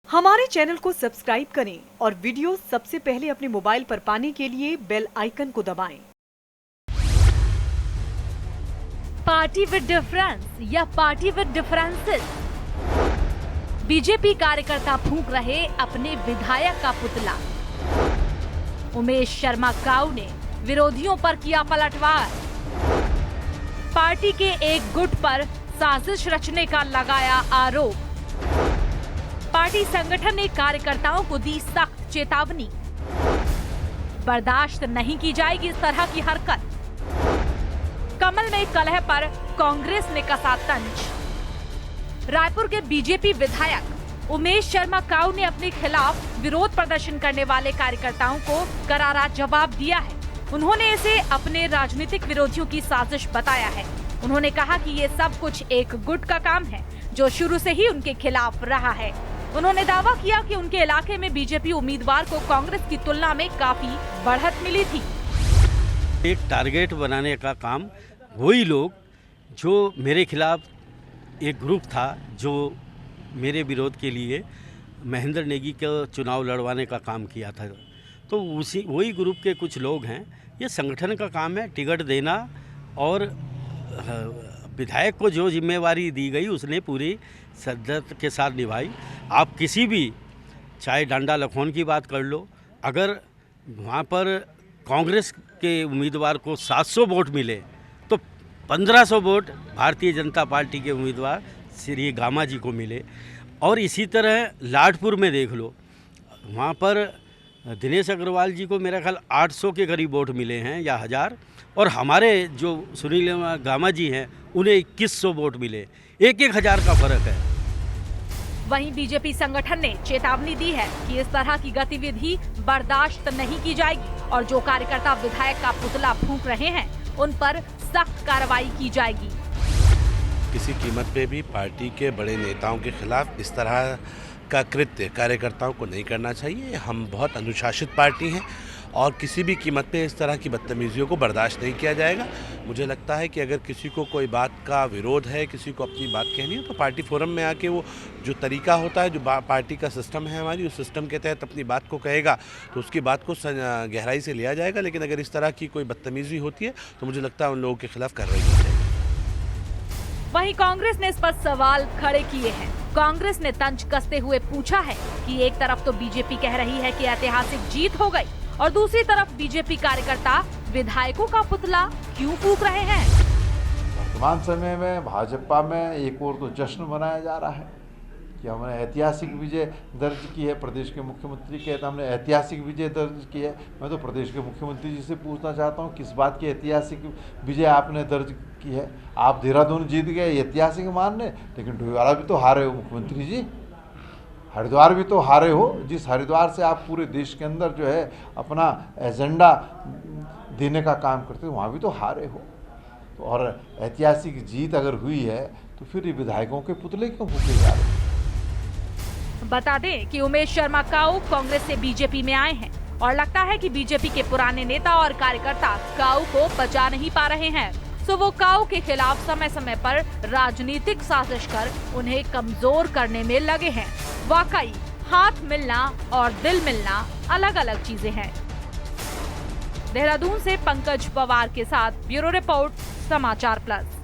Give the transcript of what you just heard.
हमारे चैनल को सब्सक्राइब करें और वीडियो सबसे पहले अपने मोबाइल पर पाने के लिए बेल आइकन को दबाएं। पार्टी विद डिफरेंस या पार्टी विद डिफरेंसेस। बीजेपी कार्यकर्ता फूंक रहे अपने विधायक का पुतला। उमेश शर्मा काऊ ने विरोधियों पर किया पलटवार। पार्टी के एक गुट पर साजिश रचने का लगाया आरोप। पार्टी संगठन ने कार्यकर्ताओं को दी सख्त चेतावनी। बर्दाश्त नहीं की जाएगी इस तरह की हरकत। कमल में कलह पर कांग्रेस ने कसा तंज। रायपुर के बीजेपी विधायक उमेश शर्मा काऊ ने अपने खिलाफ विरोध प्रदर्शन करने वाले कार्यकर्ताओं को करारा जवाब दिया है। उन्होंने इसे अपने राजनीतिक विरोधियों की साजिश बताया है। उन्होंने कहा कि ये सब कुछ एक गुट का काम है जो शुरू से ही उनके खिलाफ रहा है। उन्होंने दावा किया कि उनके इलाके में बीजेपी उम्मीदवार को कांग्रेस की तुलना में काफी बढ़त मिली थी। एक टारगेट बनाने का काम वही लोग जो मेरे खिलाफ एक ग्रुप था जो मेरे विरोध के लिए महेंद्र नेगी का चुनाव लड़वाने का काम किया था, तो वही ग्रुप के कुछ लोग हैं। ये संगठन का काम है टिकट देना, और विधायक को जो जिम्मेवारी दी गई उसने पूरी शिद्दत के साथ निभाई। आप किसी भी चाहे डांडा लखौन की बात कर लो, अगर वहाँ पर कांग्रेस के उम्मीदवार को 700 वोट मिले तो 1500 वोट भारतीय जनता पार्टी के उम्मीदवार श्री गामा जी को मिले। और इसी तरह लाडपुर में देख लो, वहाँ पर दिनेश अग्रवाल जी को मेरा ख्याल 800 के करीब वोट मिले हैं या 1000, और हमारे जो सुनील गामा जी हैं उन्हें 2100 वोट मिले। 1000 का फर्क है। वहीं बीजेपी संगठन ने चेतावनी दी है कि इस तरह की गतिविधि बर्दाश्त नहीं की जाएगी और जो कार्यकर्ता विधायक का पुतला फूंक रहे हैं उन पर सख्त कार्रवाई की जाएगी। किसी कीमत पे भी पार्टी के बड़े नेताओं के खिलाफ इस तरह का कृत्य कार्यकर्ताओं को नहीं करना चाहिए। हम बहुत अनुशासित पार्टी हैं और किसी भी कीमत पे इस तरह की बदतमीजियों को बर्दाश्त नहीं किया जाएगा। मुझे लगता है कि अगर किसी को कोई बात का विरोध है, किसी को अपनी बात कहनी है, तो पार्टी फोरम में आके वो जो तरीका होता है, जो पार्टी का सिस्टम है हमारी, उस सिस्टम के तहत अपनी बात को कहेगा तो उसकी बात को गहराई से लिया जाएगा। लेकिन अगर इस तरह की कोई बदतमीजी होती है तो मुझे लगता है उन लोगों के खिलाफ कार्रवाई की जाएगी। वहीं कांग्रेस ने इस पर सवाल खड़े किए हैं। कांग्रेस ने तंज कसते हुए पूछा है कि एक तरफ तो बीजेपी कह रही है कि ऐतिहासिक जीत हो गई और दूसरी तरफ बीजेपी कार्यकर्ता विधायकों का पुतला क्यों फूंक रहे हैं। वर्तमान समय में भाजपा में एक और तो जश्न मनाया जा रहा है कि हमने ऐतिहासिक विजय दर्ज की है। प्रदेश के मुख्यमंत्री कहते हैं हमने ऐतिहासिक विजय दर्ज की है। मैं तो प्रदेश के मुख्यमंत्री जी से पूछना चाहता हूँ, किस बात की ऐतिहासिक विजय आपने दर्ज की है? आप देहरादून जीत गए, ऐतिहासिक मान रहे, लेकिन डोईवाला भी तो हारे हो मुख्यमंत्री जी। हरिद्वार भी तो हारे हो, जिस हरिद्वार से आप पूरे देश के अंदर जो है अपना एजेंडा देने का काम करते हो, वहाँ भी तो हारे हो। तो और ऐतिहासिक जीत अगर हुई है तो फिर ये विधायकों के पुतले क्यों फूंके जा रहे हैं? बता दें कि उमेश शर्मा काऊ कांग्रेस से बीजेपी में आए हैं और लगता है कि बीजेपी के पुराने नेता और कार्यकर्ता काऊ को बचा नहीं पा रहे हैं, तो वो काऊ के खिलाफ समय समय पर राजनीतिक साजिश कर उन्हें कमजोर करने में लगे हैं। वाकई हाथ मिलना और दिल मिलना अलग अलग चीजें हैं। देहरादून से पंकज पवार के साथ ब्यूरो रिपोर्ट, समाचार प्लस।